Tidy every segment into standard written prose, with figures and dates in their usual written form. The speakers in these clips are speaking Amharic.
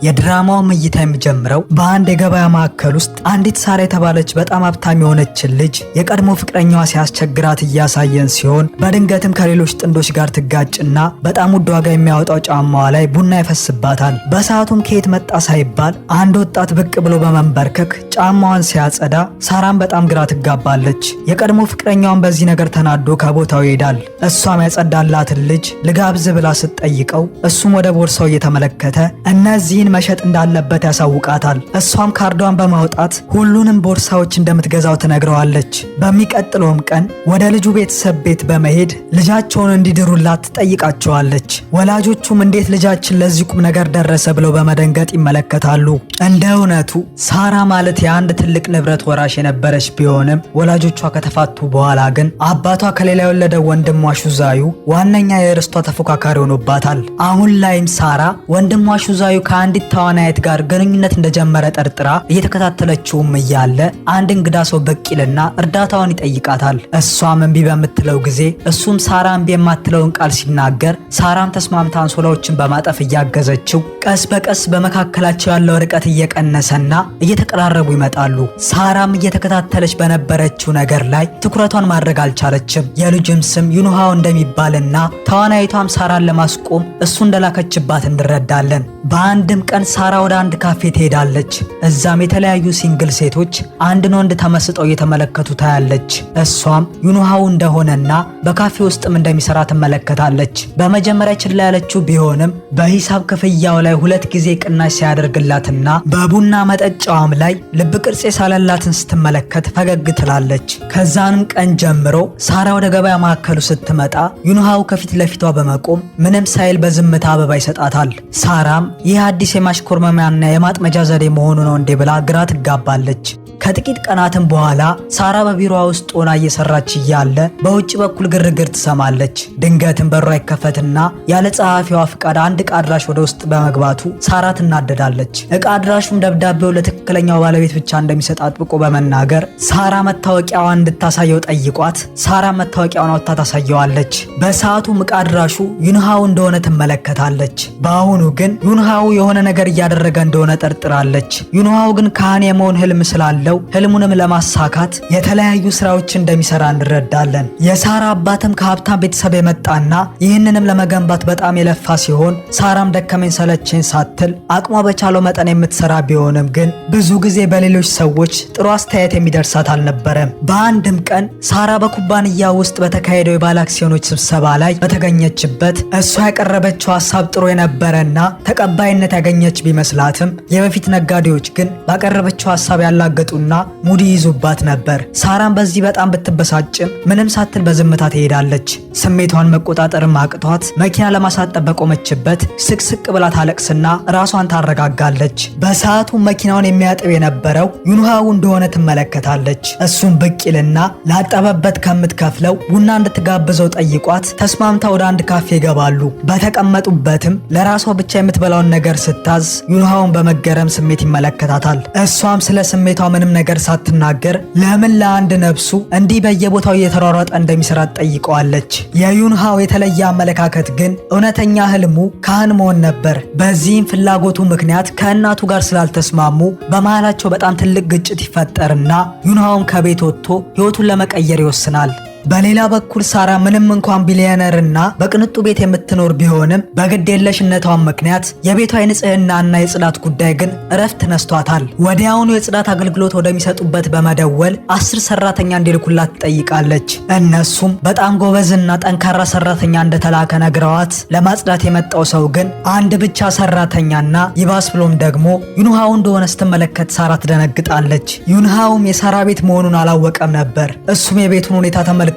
የድራማው እይታ የሚጀምረው በአንድ የገበያ ማዕከል ውስጥ አንዲት ሳራ የተባለች በጣም ሀብታም የሆነችን ልጅ የቀድሞ ፍቅረኛዋ ሲያስቸግራት እያሳየን ሲሆን በድንገትም ከሌሎች ጥንዶች ጋር ትጋጭና በጣም ውድ ዋጋ የሚያወጣው ጫማዋ ላይ ቡና ይፈስባታል። በሰዓቱም ከየት መጣ ሳይባል አንድ ወጣት ብቅ ብሎ በመንበርከክ ጫማዋን ሲያጸዳ ሳራም በጣም ግራ ትጋባለች። የቀድሞ ፍቅረኛዋን በዚህ ነገር ተናዶ ከቦታው ይሄዳል። እሷም ያጸዳላትን ልጅ ልጋብዝ ብላ ስትጠይቀው እሱም ወደ ቦርሳው እየተመለከተ እነዚህን መሸጥ እንዳለበት ያሳውቃታል። እሷም ካርዷን በማውጣት ሁሉንም ቦርሳዎች እንደምትገዛው ትነግረዋለች። በሚቀጥለውም ቀን ወደ ልጁ ቤተሰብ ቤት በመሄድ ልጃቸውን እንዲድሩላት ትጠይቃቸዋለች። ወላጆቹም እንዴት ልጃችን ለዚህ ቁም ነገር ደረሰ ብለው በመደንገጥ ይመለከታሉ። እንደ እውነቱ ሳራ ማለት የአንድ ትልቅ ንብረት ወራሽ የነበረች ቢሆንም ወላጆቿ ከተፋቱ በኋላ ግን አባቷ ከሌላ የወለደው ወንድሟ ሹዛዩ ዋነኛ የርስቷ ተፎካካሪ ሆኖባታል። አሁን ላይም ሳራ ወንድሟ ሹዛዩ ከአንዲት ተዋናይት ጋር ግንኙነት እንደጀመረ ጠርጥራ እየተከታተለችውም እያለ አንድ እንግዳ ሰው ብቅ ይልና እርዳታውን ይጠይቃታል። እሷም እምቢ በምትለው ጊዜ እሱም ሳራ እምቢ የማትለውን ቃል ሲናገር ሳራም ተስማምታ አንሶላዎችን በማጠፍ እያገዘችው ቀስ በቀስ በመካከላቸው ያለው ርቀት እየቀነሰና እየተቀራረቡ ይመጣሉ። ሳራም እየተከታተለች በነበረችው ነገር ላይ ትኩረቷን ማድረግ አልቻለችም። የልጅም ስም ዩንሃው እንደሚባልና ተዋናይቷም ሳራን ለማስቆም እሱ እንደላከችባት እንረዳለን። በአንድም ቀን ሳራ ወደ አንድ ካፌ ትሄዳለች። እዛም የተለያዩ ሲንግል ሴቶች አንድን ወንድ ተመስጠው እየተመለከቱ ታያለች። እሷም ዩንሃው እንደሆነና በካፌ ውስጥም እንደሚሰራ ትመለከታለች። በመጀመሪያ ችላ ያለችው ቢሆንም በሂሳብ ክፍያው ላይ 2 ጊዜ ቅናሽ ሲያደርግላትና በቡና መጠጫዋም ላይ ልብ ቅርጽ የሳለላትን ስትመለከት ፈገግ ትላለች። ከዛንም ቀን ጀምሮ ሳራ ወደ ገበያ ማዕከሉ ስትመጣ ዩንሃው ከፊት ለፊቷ በመቆም ምንም ሳይል በዝምታ አበባ ይሰጣታል። ሳራም ይህ አዲስ የማሽኮርመሚያና የማጥመጃ ዘዴ መሆኑ ነው እንዴ ብላ ግራ ትጋባለች። ከጥቂት ቀናትም በኋላ ሳራ በቢሮዋ ውስጥ ሆና እየሰራች እያለ በውጭ በኩል ግርግር ትሰማለች። ድንገትም በሯ ይከፈትና ያለ ጸሐፊዋ ፍቃድ አንድ ዕቃ አድራሽ ወደ ውስጥ በመግባቱ ሳራ ትናደዳለች። ዕቃ አድራሹም ደብዳቤው ለትክክለኛው ባለቤት ብቻ እንደሚሰጥ አጥብቆ በመናገር ሳራ መታወቂያዋን እንድታሳየው ጠይቋት ሳራ መታወቂያዋን አውጥታ ታሳየዋለች። በሰዓቱም ዕቃ አድራሹ ዩንሃው እንደሆነ ትመለከታለች። በአሁኑ ግን ዩንሃው የሆነ ነገር እያደረገ እንደሆነ ጠርጥራለች። ዩንሃው ግን ካህን የመሆን ህልም ስላለው ህልሙንም ለማሳካት የተለያዩ ስራዎች እንደሚሰራ እንረዳለን። የሳራ አባትም ከሀብታም ቤተሰብ የመጣና ይህንንም ለመገንባት በጣም የለፋ ሲሆን ሳራም ደከመኝ ሰለቸኝ ሳትል አቅሟ በቻለው መጠን የምትሰራ ቢሆንም ግን ብዙ ጊዜ በሌሎች ሰዎች ጥሩ አስተያየት የሚደርሳት አልነበረም። በአንድም ቀን ሳራ በኩባንያ ውስጥ በተካሄደው የባለ አክሲዮኖች ስብሰባ ላይ በተገኘችበት እሷ ያቀረበችው ሀሳብ ጥሩ የነበረና ተቀባይነት ያገኘች ቢመስላትም የበፊት ነጋዴዎች ግን ባቀረበችው ሀሳብ ያላገጡ እና ሙዲ ይዙባት ነበር። ሳራም በዚህ በጣም ብትበሳጭም ምንም ሳትል በዝምታ ትሄዳለች። ስሜቷን መቆጣጠርም አቅቷት መኪና ለማሳጠብ በቆመችበት ስቅስቅ ብላ ታለቅስና ራሷን ታረጋጋለች። በሰዓቱ መኪናውን የሚያጥብ የነበረው ዩንሃው እንደሆነ ትመለከታለች። እሱም ብቅ ይልና ላጠበበት ከምትከፍለው ቡና እንድትጋብዘው ጠይቋት ተስማምታ ወደ አንድ ካፌ ይገባሉ። በተቀመጡበትም ለራሷ ብቻ የምትበላውን ነገር ስታዝ ዩንሃውን በመገረም ስሜት ይመለከታታል። እሷም ስለ ስሜቷ ምንም ነገር ሳትናገር ለምን ለአንድ ነፍሱ እንዲህ በየቦታው እየተሯሯጠ እንደሚሰራ ጠይቀዋለች። የዩንሃው የተለየ አመለካከት ግን እውነተኛ ህልሙ ካህን መሆን ነበር። በዚህም ፍላጎቱ ምክንያት ከእናቱ ጋር ስላልተስማሙ በመሃላቸው በጣም ትልቅ ግጭት ይፈጠርና ዩንሃውም ከቤት ወጥቶ ህይወቱን ለመቀየር ይወስናል። በሌላ በኩል ሳራ ምንም እንኳን ቢሊዮነርና በቅንጡ ቤት የምትኖር ቢሆንም በግዴለሽነቷ ምክንያት የቤቷ የንጽህናና የጽዳት ጉዳይ ግን እረፍት ነስቷታል። ወዲያውኑ የጽዳት አገልግሎት ወደሚሰጡበት በመደወል 10 ሰራተኛ እንዲልኩላት ትጠይቃለች። እነሱም በጣም ጎበዝና ጠንካራ ሰራተኛ እንደተላከ ነግረዋት ለማጽዳት የመጣው ሰው ግን አንድ ብቻ ሰራተኛና ይባስ ብሎም ደግሞ ዩንሃው እንደሆነ ስትመለከት ሳራ ትደነግጣለች። ዩንሃውም የሳራ ቤት መሆኑን አላወቀም ነበር። እሱም የቤቱን ሁኔታ ተመልክቶ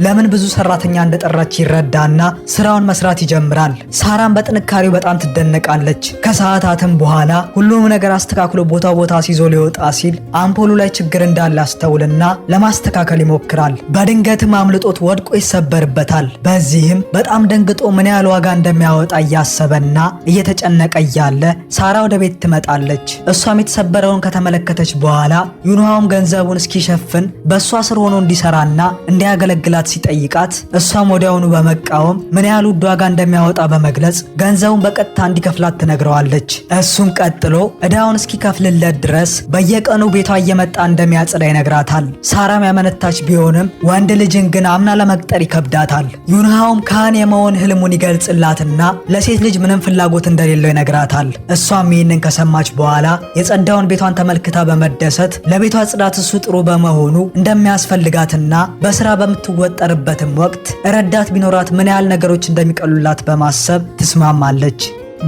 ለምን ብዙ ሰራተኛ እንደጠራች ይረዳና ስራውን መስራት ይጀምራል። ሳራም በጥንካሬው በጣም ትደነቃለች። ከሰዓታትም በኋላ ሁሉም ነገር አስተካክሎ ቦታ ሲዞ ሊወጣ ሲል አምፖሉ ላይ ችግር እንዳለ አስተውልና ለማስተካከል ይሞክራል። በድንገትም አምልጦት ወድቆ ይሰበርበታል። በዚህም በጣም ደንግጦ ምን ያህል ዋጋ እንደሚያወጣ እያሰበና እየተጨነቀ እያለ ሳራ ወደ ቤት ትመጣለች። እሷም የተሰበረውን ከተመለከተች በኋላ ዩንሃውም ገንዘቡን እስኪሸፍን በእሷ ስር ሆኖ እንዲሰራና እንዲያገ እንድታገለግላት ሲጠይቃት እሷም ወዲያውኑ በመቃወም ምን ያህል ውድ ዋጋ እንደሚያወጣ በመግለጽ ገንዘቡን በቀጥታ እንዲከፍላት ትነግረዋለች። እሱም ቀጥሎ ዕዳውን እስኪከፍልለት ድረስ በየቀኑ ቤቷ እየመጣ እንደሚያጽዳ ይነግራታል። ሳራም ያመነታች ቢሆንም ወንድ ልጅን ግን አምና ለመቅጠር ይከብዳታል። ዩንሃውም ካህን የመሆን ህልሙን ይገልጽላትና ለሴት ልጅ ምንም ፍላጎት እንደሌለው ይነግራታል። እሷም ይህንን ከሰማች በኋላ የጸዳውን ቤቷን ተመልክታ በመደሰት ለቤቷ ጽዳት እሱ ጥሩ በመሆኑ እንደሚያስፈልጋትና በስራ በምትወጠርበትም ወቅት ረዳት ቢኖራት ምን ያህል ነገሮች እንደሚቀሉላት በማሰብ ትስማማለች።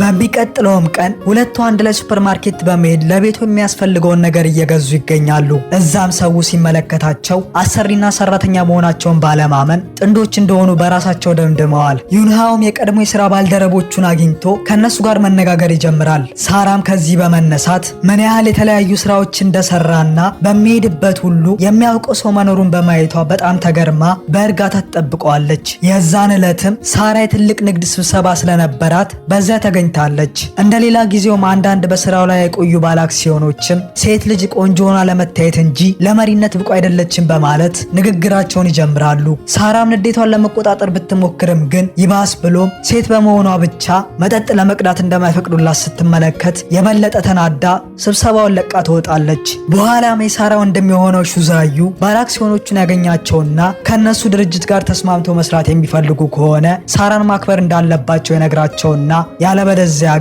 በሚቀጥለውም ቀን ሁለቱ አንድ ላይ ሱፐርማርኬት በመሄድ ለቤቱ የሚያስፈልገውን ነገር እየገዙ ይገኛሉ። እዛም ሰው ሲመለከታቸው አሰሪና ሰራተኛ መሆናቸውን ባለማመን ጥንዶች እንደሆኑ በራሳቸው ደምድመዋል። ዩንሃውም የቀድሞ የሥራ ባልደረቦቹን አግኝቶ ከነሱ ጋር መነጋገር ይጀምራል። ሳራም ከዚህ በመነሳት ምን ያህል የተለያዩ ስራዎች እንደሰራና በሚሄድበት ሁሉ የሚያውቀው ሰው መኖሩን በማየቷ በጣም ተገርማ በእርጋታ ትጠብቀዋለች። የዛን ዕለትም ሳራ የትልቅ ንግድ ስብሰባ ስለነበራት በዚያ ተገኝታለች። እንደሌላ ጊዜውም አንዳንድ በስራው ላይ የቆዩ ባለአክሲዮኖችም ሴት ልጅ ቆንጆ ሆና ለመታየት እንጂ ለመሪነት ብቁ አይደለችም በማለት ንግግራቸውን ይጀምራሉ። ሳራም ንዴቷን ለመቆጣጠር ብትሞክርም ግን ይባስ ብሎም ሴት በመሆኗ ብቻ መጠጥ ለመቅዳት እንደማይፈቅዱላት ስትመለከት የበለጠ ተናዳ ስብሰባውን ለቃ ትወጣለች። በኋላም የሳራ ወንድም የሆነው ሹዛዩ ባለአክሲዮኖቹን ያገኛቸውና ከነሱ ድርጅት ጋር ተስማምቶ መስራት የሚፈልጉ ከሆነ ሳራን ማክበር እንዳለባቸው ይነግራቸውና ያለበለዚያ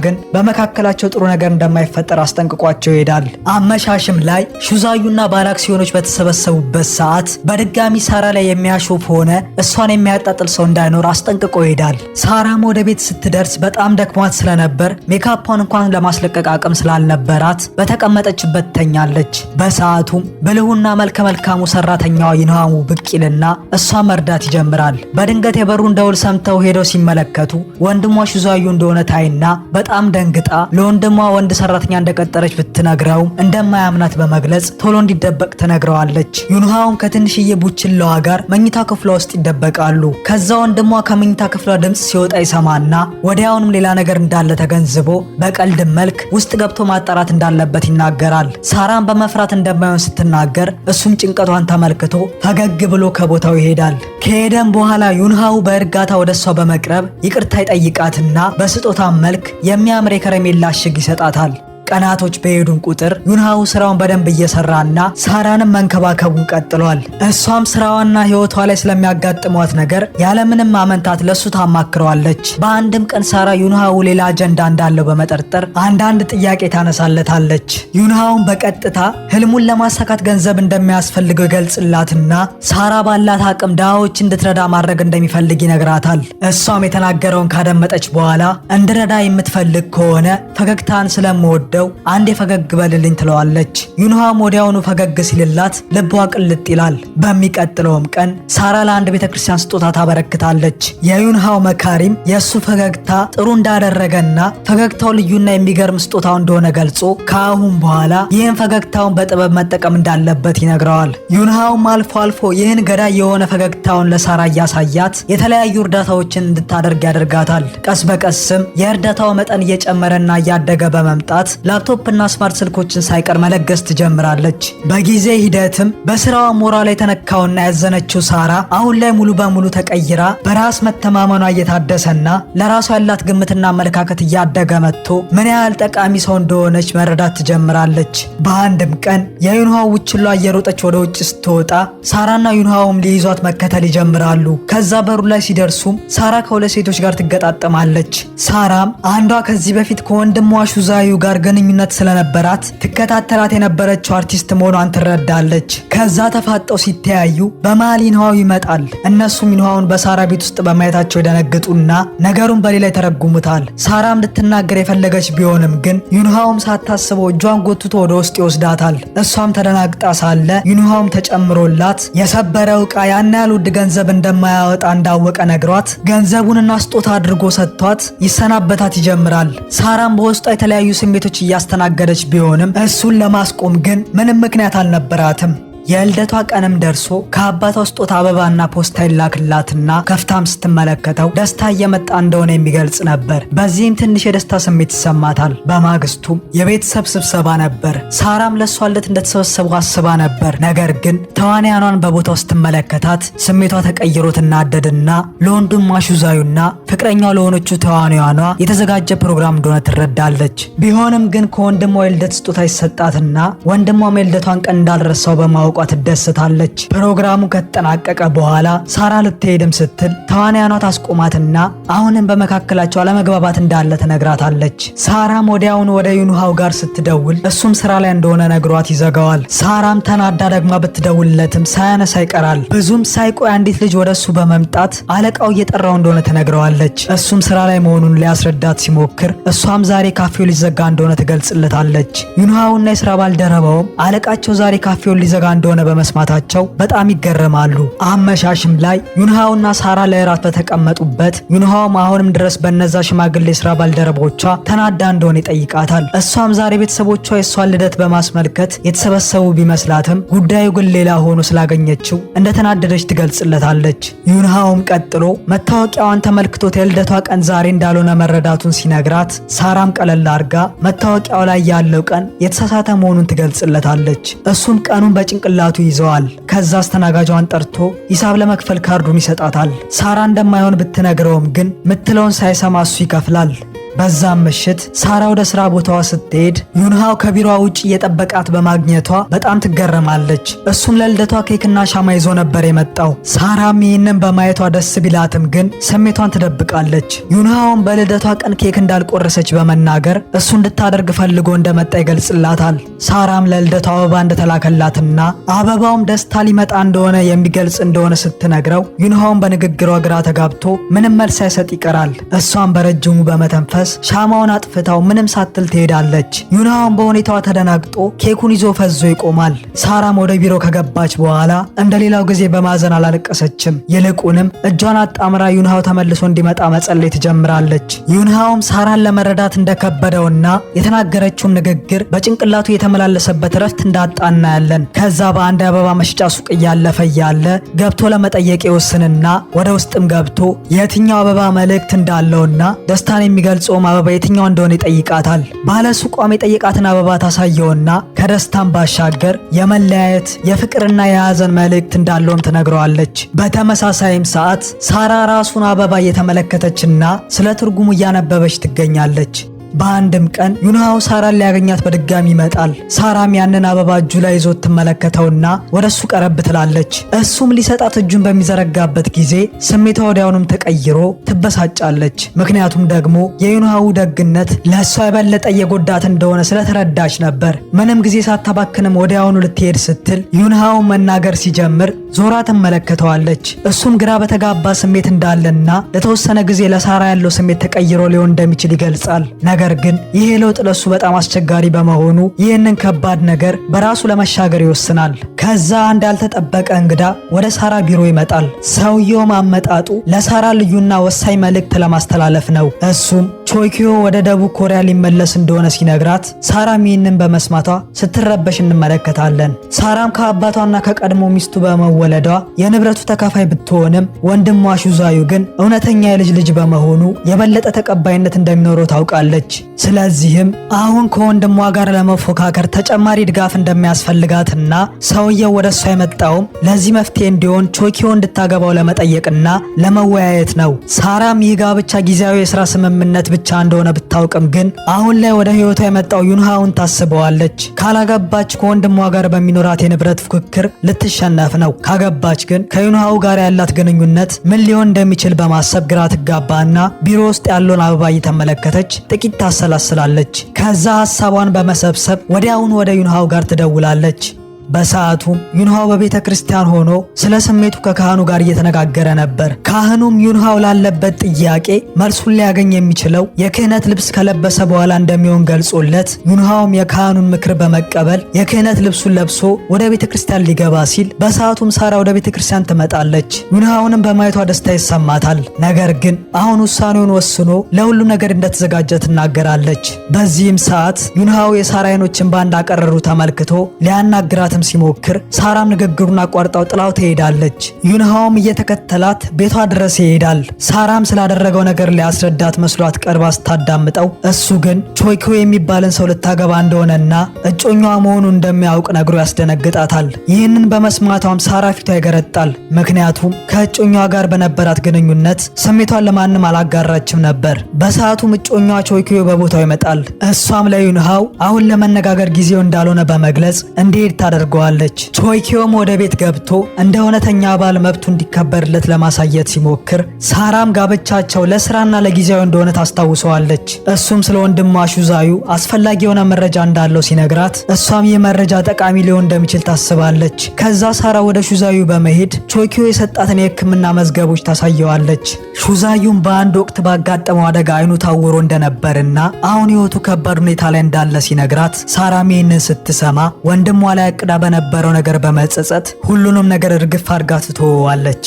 ግን በመካከላቸው ጥሩ ነገር እንደማይፈጠር አስጠንቅቋቸው ይሄዳል። አመሻሽም ላይ ሹዛዩና ባለአክሲዮኖች በተሰበሰቡበት ሰዓት በድጋሚ ሳራ ላይ የሚያሾፍ ሆነ እሷን የሚያጣጥል ሰው እንዳይኖር አስጠንቅቆ ይሄዳል። ሳራም ወደ ቤት ስትደርስ በጣም ደክሟት ስለነበር ሜካፓን እንኳን ለማስለቀቅ አቅም ስላልነበራት በተቀመጠችበት ተኛለች። በሰዓቱም ብልሁና መልከ መልካሙ ሰራተኛዋ ዩንሃሙ ብቅ ይልና እሷን መርዳት ይጀምራል። በድንገት የበሩን ደውል ሰምተው ሄደው ሲመለከቱ ወንድሟ ሹዛዩ እንደሆነ ታይና በጣም ደንግጣ ለወንድሟ ወንድ ሰራተኛ እንደቀጠረች ብትነግረውም እንደማያምናት በመግለጽ ቶሎ እንዲደበቅ ትነግረዋለች። ዩንሃውም ከትንሽዬ ቡችላዋ ጋር መኝታ ክፍሏ ውስጥ ይደበቃሉ። ከዛ ወንድሟ ከመኝታ ክፍሏ ድምፅ ሲወጣ ይሰማና ወዲያውንም ሌላ ነገር እንዳለ ተገንዝቦ በቀልድ መልክ ውስጥ ገብቶ ማጣራት እንዳለበት ይናገራል። ሳራን በመፍራት እንደማይሆን ስትናገር እሱም ጭንቀቷን ተመልክቶ ፈገግ ብሎ ከቦታው ይሄዳል። ከሄደም በኋላ ዩንሃው በእርጋታ ወደሷ በመቅረብ ይቅርታ ይጠይቃትና በስጦታ መልክ የሚያምር የከረሜላ እሽግ ይሰጣታል። ቀናቶች በሄዱን ቁጥር ዩንሃው ስራውን በደንብ እየሰራና ሳራንም መንከባከቡን ቀጥሏል። እሷም ስራዋና ህይወቷ ላይ ስለሚያጋጥሟት ነገር ያለምንም ማመንታት ለሱ ታማክረዋለች። በአንድም ቀን ሳራ ዩንሃው ሌላ አጀንዳ እንዳለው በመጠርጠር አንዳንድ ጥያቄ ታነሳለታለች። ዩንሃውን በቀጥታ ህልሙን ለማሳካት ገንዘብ እንደሚያስፈልገው ይገልጽላትና ሳራ ባላት አቅም ድሃዎች እንድትረዳ ማድረግ እንደሚፈልግ ይነግራታል። እሷም የተናገረውን ካደመጠች በኋላ እንድረዳ የምትፈልግ ከሆነ ፈገግታን ስለምወደ አንድ የፈገግ በልልኝ ትለዋለች። ዩንሃም ወዲያውኑ ፈገግ ሲልላት ልቧ ቅልጥ ይላል። በሚቀጥለውም ቀን ሳራ ለአንድ ቤተክርስቲያን ስጦታ ታበረክታለች። የዩንሃው መካሪም የእሱ ፈገግታ ጥሩ እንዳደረገና ፈገግታው ልዩና የሚገርም ስጦታው እንደሆነ ገልጾ ከአሁን በኋላ ይህን ፈገግታውን በጥበብ መጠቀም እንዳለበት ይነግረዋል። ዩንሃውም አልፎ አልፎ ይህን ገዳይ የሆነ ፈገግታውን ለሳራ እያሳያት የተለያዩ እርዳታዎችን እንድታደርግ ያደርጋታል። ቀስ በቀስም የእርዳታው መጠን እየጨመረና እያደገ በመምጣት ላፕቶፕና ስማርት ስልኮችን ሳይቀር መለገስ ትጀምራለች። በጊዜ ሂደትም በስራዋ ሞራል የተነካውና ያዘነችው ሳራ አሁን ላይ ሙሉ በሙሉ ተቀይራ በራስ መተማመኗ እየታደሰና ለራሷ ያላት ግምትና አመለካከት እያደገ መጥቶ ምን ያህል ጠቃሚ ሰው እንደሆነች መረዳት ትጀምራለች። በአንድም ቀን የዩንሃው ውችሏ እየሮጠች ወደ ውጭ ስትወጣ ሳራና ዩንሃውም ሊይዟት መከተል ይጀምራሉ። ከዛ በሩ ላይ ሲደርሱም ሳራ ከሁለት ሴቶች ጋር ትገጣጠማለች። ሳራም አንዷ ከዚህ በፊት ከወንድሟ ሹዛዩ ጋር ግንኙነት ስለነበራት ትከታተላት የነበረችው አርቲስት መሆኗን ትረዳለች። ከዛ ተፋጠው ሲተያዩ በመሃል ዩንሃው ይመጣል። እነሱም ዩንሃውን በሳራ ቤት ውስጥ በማየታቸው ደነግጡና ነገሩን በሌላ ይተረጉሙታል። ሳራም ልትናገር የፈለገች ቢሆንም ግን ዩንሃውም ሳታስበው እጇን ጎትቶ ወደ ውስጥ ይወስዳታል። እሷም ተደናግጣ ሳለ ዩንሃውም ተጨምሮላት የሰበረው ዕቃ ያን ያህል ውድ ገንዘብ እንደማያወጣ እንዳወቀ ነግሯት ገንዘቡንና ስጦታ አድርጎ ሰጥቷት ይሰናበታት ይጀምራል። ሳራም በውስጧ የተለያዩ ስሜቶች እያስተናገደች ቢሆንም እሱን ለማስቆም ግን ምንም ምክንያት አልነበራትም። የልደቷ ቀንም ደርሶ ከአባቷ ስጦታ አበባና ፖስታ ይላክላትና ከፍታም ስትመለከተው ደስታ እየመጣ እንደሆነ የሚገልጽ ነበር። በዚህም ትንሽ የደስታ ስሜት ይሰማታል። በማግስቱም የቤተሰብ ስብሰባ ነበር። ሳራም ለሷ ልደት እንደተሰበሰቡ አስባ ነበር። ነገር ግን ተዋንያኗን በቦታው ስትመለከታት ስሜቷ ተቀይሮ ትናደድና ለወንድሟ ሹዛዩና ፍቅረኛው ለሆነችው ተዋንያኗ የተዘጋጀ ፕሮግራም እንደሆነ ትረዳለች። ቢሆንም ግን ከወንድሟ የልደት ስጦታ ይሰጣትና ወንድሟም የልደቷን ቀን እንዳልረሳው በማወቋ ትደሰታለች። ፕሮግራሙ ከተጠናቀቀ በኋላ ሳራ ልትሄድም ስትል ተዋንያኗ ታስቆማትና አሁንም በመካከላቸው አለመግባባት እንዳለ ትነግራታለች። ሳራም ወዲያውኑ ወደ ዩንሃው ጋር ስትደውል እሱም ስራ ላይ እንደሆነ ነግሯት ይዘጋዋል። ሳራም ተናዳ ደግማ ብትደውልለትም ሳያነሳ ይቀራል። ብዙም ሳይቆይ አንዲት ልጅ ወደሱ በመምጣት አለቃው እየጠራው እንደሆነ ትነግረዋለች። እሱም ስራ ላይ መሆኑን ሊያስረዳት ሲሞክር እሷም ዛሬ ካፌው ሊዘጋ እንደሆነ ትገልጽለታለች። ዩንሃውና የስራ ባልደረባውም አለቃቸው ዛሬ ካፌውን ሊዘጋ እንደሆነ በመስማታቸው በጣም ይገረማሉ። አመሻሽም ላይ ዩንሃውና ሳራ ለእራት በተቀመጡበት ዩንሃውም አሁንም ድረስ በነዛ ሽማግሌ የስራ ባልደረቦቿ ተናዳ እንደሆነ ይጠይቃታል። እሷም ዛሬ ቤተሰቦቿ የሷን ልደት በማስመልከት የተሰበሰቡ ቢመስላትም ጉዳዩ ግን ሌላ ሆኖ ስላገኘችው እንደተናደደች ትገልጽለታለች። ዩንሃውም ቀጥሎ መታወቂያዋን ተመልክቶት የልደቷ ቀን ዛሬ እንዳልሆነ መረዳቱን ሲነግራት ሳራም ቀለል አርጋ መታወቂያው ላይ ያለው ቀን የተሳሳተ መሆኑን ትገልጽለታለች። እሱም ቀኑን በጭንቅላቱ ይዘዋል። ከዛ አስተናጋጇን ጠርቶ ሂሳብ ለመክፈል ካርዱን ይሰጣታል። ሳራ እንደማይሆን ብትነግረውም ግን ምትለውን ሳይሰማ እሱ ይከፍላል። በዛም ምሽት ሳራ ወደ ስራ ቦታዋ ስትሄድ ዩንሃው ከቢሮዋ ውጭ እየጠበቃት በማግኘቷ በጣም ትገረማለች። እሱም ለልደቷ ኬክና ሻማ ይዞ ነበር የመጣው። ሳራም ይህንን በማየቷ ደስ ቢላትም ግን ስሜቷን ትደብቃለች። ዩንሃውን በልደቷ ቀን ኬክ እንዳልቆረሰች በመናገር እሱ እንድታደርግ ፈልጎ እንደመጣ ይገልጽላታል። ሳራም ለልደቷ አበባ እንደተላከላትና አበባውም ደስታ ሊመጣ እንደሆነ የሚገልጽ እንደሆነ ስትነግረው ዩንሃውን በንግግሯ ግራ ተጋብቶ ምንም መልስ ሳይሰጥ ይቀራል። እሷም በረጅሙ በመተንፈስ ሻማውን አጥፍታው ምንም ሳትል ትሄዳለች። ዩንሃውን በሁኔታዋ ተደናግጦ ኬኩን ይዞ ፈዞ ይቆማል። ሳራም ወደ ቢሮ ከገባች በኋላ እንደሌላው ጊዜ በማዘን አላለቀሰችም። ይልቁንም እጇን አጣምራ ዩንሃው ተመልሶ እንዲመጣ መጸለይ ትጀምራለች። ዩንሃውም ሳራን ለመረዳት እንደከበደውና የተናገረችውም ንግግር በጭንቅላቱ የተመላለሰበት ረፍት እንዳጣ እናያለን። ከዛ በአንድ አበባ መሸጫ ሱቅ እያለፈ እያለ ገብቶ ለመጠየቅ ይወስንና ወደ ውስጥም ገብቶ የትኛው አበባ መልእክት እንዳለውና ደስታን የሚገልጸው አበባ የትኛው እንደሆነ ይጠይቃታል። ባለ ሱቋም የጠየቃትን አበባ ታሳየውና ከደስታም ባሻገር የመለያየት የፍቅርና የሐዘን መልእክት እንዳለውም ትነግረዋለች። በተመሳሳይም ሰዓት ሳራ ራሱን አበባ እየተመለከተችና ስለ ትርጉሙ እያነበበች ትገኛለች። በአንድም ቀን ዩንሃው ሳራን ሊያገኛት በድጋሚ ይመጣል። ሳራም ያንን አበባ እጁ ላይ ይዞት ትመለከተውና ወደሱ ቀረብ ትላለች። እሱም ሊሰጣት እጁን በሚዘረጋበት ጊዜ ስሜቷ ወዲያውኑም ተቀይሮ ትበሳጫለች። ምክንያቱም ደግሞ የዩንሃው ደግነት ለእሷ የበለጠ እየጎዳት እንደሆነ ስለተረዳች ነበር። ምንም ጊዜ ሳታባክንም ወዲያውኑ ልትሄድ ስትል ዩንሃው መናገር ሲጀምር ዞራ ትመለከተዋለች። እሱም ግራ በተጋባ ስሜት እንዳለና ለተወሰነ ጊዜ ለሳራ ያለው ስሜት ተቀይሮ ሊሆን እንደሚችል ይገልጻል። ነገር ግን ይሄ ለውጥ ለሱ በጣም አስቸጋሪ በመሆኑ ይህንን ከባድ ነገር በራሱ ለመሻገር ይወስናል። ከዛ አንድ ያልተጠበቀ እንግዳ ወደ ሳራ ቢሮ ይመጣል። ሰውየውም አመጣጡ ለሳራ ልዩና ወሳኝ መልእክት ለማስተላለፍ ነው። እሱም ቾይኪዮ ወደ ደቡብ ኮሪያ ሊመለስ እንደሆነ ሲነግራት ሳራም ይህንን በመስማቷ ስትረበሽ እንመለከታለን። ሳራም ከአባቷና ከቀድሞ ሚስቱ በመወለዷ የንብረቱ ተካፋይ ብትሆንም ወንድሟ ሹዛዩ ግን እውነተኛ የልጅ ልጅ በመሆኑ የበለጠ ተቀባይነት እንደሚኖረው ታውቃለች። ስለዚህም አሁን ከወንድሟ ጋር ለመፎካከር ተጨማሪ ድጋፍ እንደሚያስፈልጋትና ሰውየው ወደ እሷ የመጣውም ለዚህ መፍትሄ እንዲሆን ቾይኪዮ እንድታገባው ለመጠየቅና ለመወያየት ነው። ሳራም ይህ ጋብቻ ጊዜያዊ የስራ ስምምነት ብቻ እንደሆነ ብታውቅም ግን አሁን ላይ ወደ ህይወቷ የመጣው ዩንሃውን ታስበዋለች። ካላገባች ከወንድሟ ጋር በሚኖራት የንብረት ፉክክር ልትሸነፍ ነው። ካገባች ግን ከዩንሃው ጋር ያላት ግንኙነት ምን ሊሆን እንደሚችል በማሰብ ግራ ትጋባና ቢሮ ውስጥ ያለውን አበባ እየተመለከተች ጥቂት ታሰላስላለች። ከዛ ሐሳቧን በመሰብሰብ ወዲያውኑ ወደ ዩንሃው ጋር ትደውላለች። በሰዓቱም ዩንሃው በቤተ ክርስቲያን ሆኖ ስለ ስሜቱ ከካህኑ ጋር እየተነጋገረ ነበር። ካህኑም ዩንሃው ላለበት ጥያቄ መልሱን ሊያገኝ የሚችለው የክህነት ልብስ ከለበሰ በኋላ እንደሚሆን ገልጾለት ዩንሃውም የካህኑን ምክር በመቀበል የክህነት ልብሱን ለብሶ ወደ ቤተ ክርስቲያን ሊገባ ሲል በሰዓቱም ሳራ ወደ ቤተ ክርስቲያን ትመጣለች። ዩንሃውንም በማየቷ ደስታ ይሰማታል። ነገር ግን አሁን ውሳኔውን ወስኖ ለሁሉ ነገር እንደተዘጋጀ ትናገራለች። በዚህም ሰዓት ዩንሃው የሳራ አይኖችን ባንድ አቀረሩ ተመልክቶ ሊያናግራት ሊያጽናናትም ሲሞክር ሳራም ንግግሩን አቋርጣው ጥላው ትሄዳለች። ዩንሃውም እየተከተላት ቤቷ ድረስ ይሄዳል። ሳራም ስላደረገው ነገር ሊያስረዳት መስሏት ቀርባ ስታዳምጠው እሱ ግን ቾይኪዮ የሚባልን ሰው ልታገባ እንደሆነና እጮኛዋ መሆኑን እንደሚያውቅ ነግሮ ያስደነግጣታል። ይህንን በመስማቷም ሳራ ፊቷ ይገረጣል። ምክንያቱም ከእጮኛዋ ጋር በነበራት ግንኙነት ስሜቷን ለማንም አላጋራችም ነበር። በሰዓቱም እጮኛዋ ቾይኪዮ በቦታው ይመጣል። እሷም ለዩንሃው አሁን ለመነጋገር ጊዜው እንዳልሆነ በመግለጽ እንዲሄድ ታደርገዋለች። ቾይኪዮም ወደ ቤት ገብቶ እንደ እውነተኛ ባል መብቱ እንዲከበርለት ለማሳየት ሲሞክር ሳራም ጋብቻቸው ለስራና ለጊዜያዊ እንደሆነ ታስታውሰዋለች። እሱም ስለ ወንድሟ ሹዛዩ አስፈላጊ የሆነ መረጃ እንዳለው ሲነግራት እሷም ይህ መረጃ ጠቃሚ ሊሆን እንደሚችል ታስባለች። ከዛ ሳራ ወደ ሹዛዩ በመሄድ ቾይኪዮ የሰጣትን የሕክምና መዝገቦች ታሳየዋለች። ሹዛዩም በአንድ ወቅት ባጋጠመው አደጋ አይኑ ታውሮ እንደነበርና አሁን ህይወቱ ከባድ ሁኔታ ላይ እንዳለ ሲነግራት ሳራም ይህንን ስትሰማ ወንድሟ ላይ አቅዳ በነበረው ነገር በመጸጸት ሁሉንም ነገር እርግፍ አድርጋ ትተወዋለች።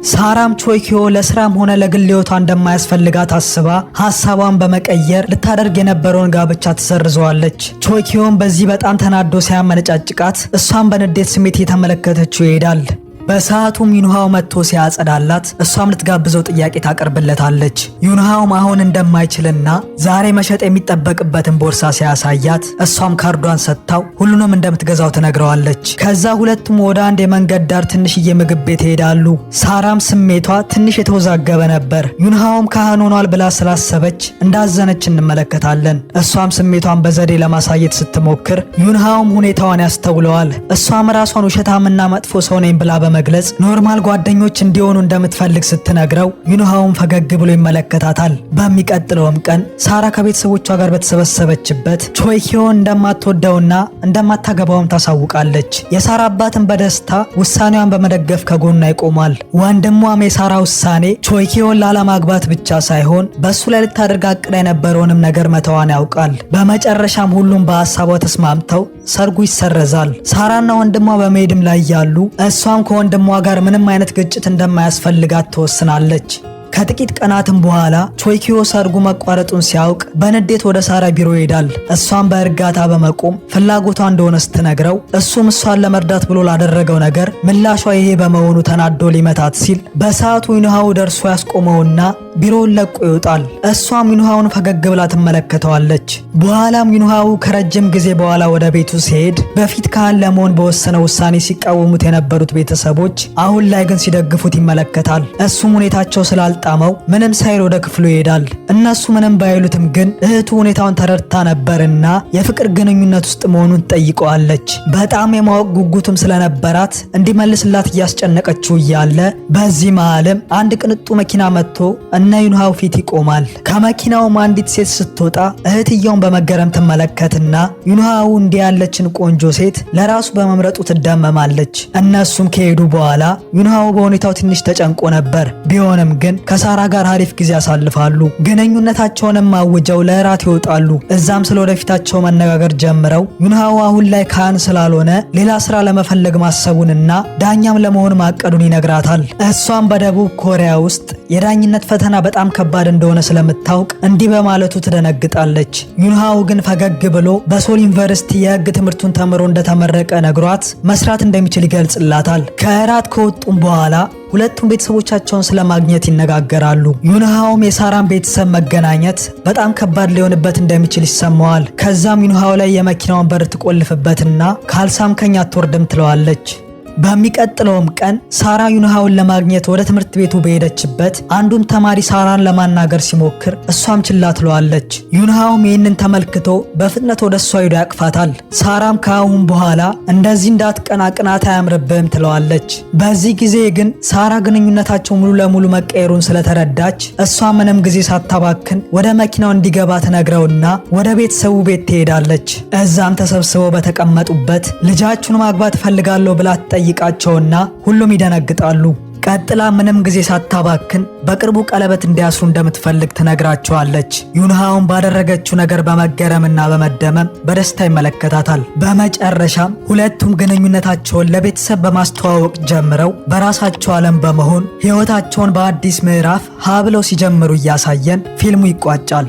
ሳራም ቾይኪዮ ለስራም ሆነ ለግል ህይወቷ እንደማያስፈልጋት አስባ ሐሳቧን በመቀየር ልታደርግ የነበረውን ጋብቻ ትሰርዘዋለች። ቾይኪዮም በዚህ በጣም ተናዶ ሲያመነጫጭቃት እሷም በንዴት ስሜት እየተመለከተችው ይሄዳል። በሰዓቱም ዩንሃው መጥቶ ሲያጸዳላት እሷም ልትጋብዘው ጥያቄ ታቀርብለታለች። ዩንሃውም አሁን እንደማይችልና ዛሬ መሸጥ የሚጠበቅበትን ቦርሳ ሲያሳያት እሷም ካርዷን ሰጥታው ሁሉንም እንደምትገዛው ትነግረዋለች። ከዛ ሁለቱም ወደ አንድ የመንገድ ዳር ትንሽዬ ምግብ ቤት ይሄዳሉ። ሳራም ስሜቷ ትንሽ የተወዛገበ ነበር። ዩንሃውም ካህን ሆኗል ብላ ስላሰበች እንዳዘነች እንመለከታለን። እሷም ስሜቷን በዘዴ ለማሳየት ስትሞክር ዩንሃውም ሁኔታዋን ያስተውለዋል። እሷም ራሷን ውሸታምና መጥፎ ሰው ነኝ ብላ መግለጽ ኖርማል ጓደኞች እንዲሆኑ እንደምትፈልግ ስትነግረው ዩንሃውም ፈገግ ብሎ ይመለከታታል። በሚቀጥለውም ቀን ሳራ ከቤተሰቦቿ ጋር በተሰበሰበችበት ቾይኪዮ እንደማትወደውና እንደማታገባውም ታሳውቃለች። የሳራ አባትን በደስታ ውሳኔዋን በመደገፍ ከጎኗ ይቆማል። ወንድሟም የሳራ ውሳኔ ቾይኪዮን ላለማግባት ብቻ ሳይሆን በሱ ላይ ልታደርግ አቅዳ የነበረውንም ነገር መተዋን ያውቃል። በመጨረሻም ሁሉም በሀሳቧ ተስማምተው ሰርጉ ይሰረዛል። ሳራና ወንድሟ በመሄድም ላይ ያሉ እሷም ከወንድሟ ጋር ምንም አይነት ግጭት እንደማያስፈልጋት ትወስናለች። ከጥቂት ቀናትም በኋላ ቾይኪዮ ሰርጉ መቋረጡን ሲያውቅ በንዴት ወደ ሳራ ቢሮ ይሄዳል። እሷም በእርጋታ በመቆም ፍላጎቷ እንደሆነ ስትነግረው እሱም እሷን ለመርዳት ብሎ ላደረገው ነገር ምላሿ ይሄ በመሆኑ ተናዶ ሊመታት ሲል በሰዓቱ ዩንሃው ደርሶ ያስቆመውና ቢሮውን ለቆ ይወጣል። እሷም ዩንሃውን ፈገግ ብላ ትመለከተዋለች። በኋላም ዩንሃው ከረጅም ጊዜ በኋላ ወደ ቤቱ ሲሄድ በፊት ካህን ለመሆን በወሰነው ውሳኔ ሲቃወሙት የነበሩት ቤተሰቦች አሁን ላይ ግን ሲደግፉት ይመለከታል። እሱም ሁኔታቸው ስላልጣመው ምንም ሳይል ወደ ክፍሉ ይሄዳል። እነሱ ምንም ባይሉትም ግን እህቱ ሁኔታውን ተረድታ ነበርና የፍቅር ግንኙነት ውስጥ መሆኑን ትጠይቀዋለች። በጣም የማወቅ ጉጉትም ስለነበራት እንዲመልስላት እያስጨነቀችው እያለ በዚህ መሃልም አንድ ቅንጡ መኪና መጥቶ እነ ዩንሃው ፊት ይቆማል። ከመኪናውም አንዲት ሴት ስትወጣ እህትየውን በመገረም ትመለከትና ዩንሃው እንዲህ ያለችን ቆንጆ ሴት ለራሱ በመምረጡ ትደመማለች። እነሱም ከሄዱ በኋላ ዩንሃው በሁኔታው ትንሽ ተጨንቆ ነበር። ቢሆንም ግን ከሳራ ጋር አሪፍ ጊዜ ያሳልፋሉ። ግንኙነታቸውንም አውጀው ለእራት ይወጣሉ። እዛም ስለ ወደፊታቸው መነጋገር ጀምረው ዩንሃው አሁን ላይ ካህን ስላልሆነ ሌላ ስራ ለመፈለግ ማሰቡንና ዳኛም ለመሆን ማቀዱን ይነግራታል። እሷም በደቡብ ኮሪያ ውስጥ የዳኝነት ፈተና በጣም ከባድ እንደሆነ ስለምታውቅ እንዲህ በማለቱ ትደነግጣለች። ዩንሃው ግን ፈገግ ብሎ በሶል ዩኒቨርሲቲ የህግ ትምህርቱን ተምሮ እንደተመረቀ ነግሯት መስራት እንደሚችል ይገልጽላታል። ከእራት ከወጡም በኋላ ሁለቱም ቤተሰቦቻቸውን ስለማግኘት ይነጋገራሉ። ዩንሃውም የሳራን ቤተሰብ መገናኘት በጣም ከባድ ሊሆንበት እንደሚችል ይሰማዋል። ከዛም ዩንሃው ላይ የመኪናውን በር ትቆልፍበትና ካልሳምከኝ አትወርድም ትለዋለች። በሚቀጥለውም ቀን ሳራ ዩንሃውን ለማግኘት ወደ ትምህርት ቤቱ በሄደችበት አንዱም ተማሪ ሳራን ለማናገር ሲሞክር እሷም ችላ ትለዋለች። ዩንሃውም ይህንን ተመልክቶ በፍጥነት ወደ እሷ ሄዶ ያቅፋታል። ሳራም ከአሁን በኋላ እንደዚህ እንዳትቀና ቅናት አያምርብህም ትለዋለች። በዚህ ጊዜ ግን ሳራ ግንኙነታቸው ሙሉ ለሙሉ መቀየሩን ስለተረዳች እሷ ምንም ጊዜ ሳታባክን ወደ መኪናው እንዲገባ ትነግረውና ወደ ቤተሰቡ ቤት ትሄዳለች። እዛም ተሰብስበው በተቀመጡበት ልጃችሁን ማግባት እፈልጋለሁ ብላ ጠይቃቸውና ሁሉም ይደነግጣሉ። ቀጥላ ምንም ጊዜ ሳታባክን በቅርቡ ቀለበት እንዲያስሩ እንደምትፈልግ ትነግራቸዋለች። ዩንሃውን ባደረገችው ነገር በመገረምና በመደመም በደስታ ይመለከታታል። በመጨረሻም ሁለቱም ግንኙነታቸውን ለቤተሰብ በማስተዋወቅ ጀምረው በራሳቸው ዓለም በመሆን ሕይወታቸውን በአዲስ ምዕራፍ ሀብለው ሲጀምሩ እያሳየን ፊልሙ ይቋጫል።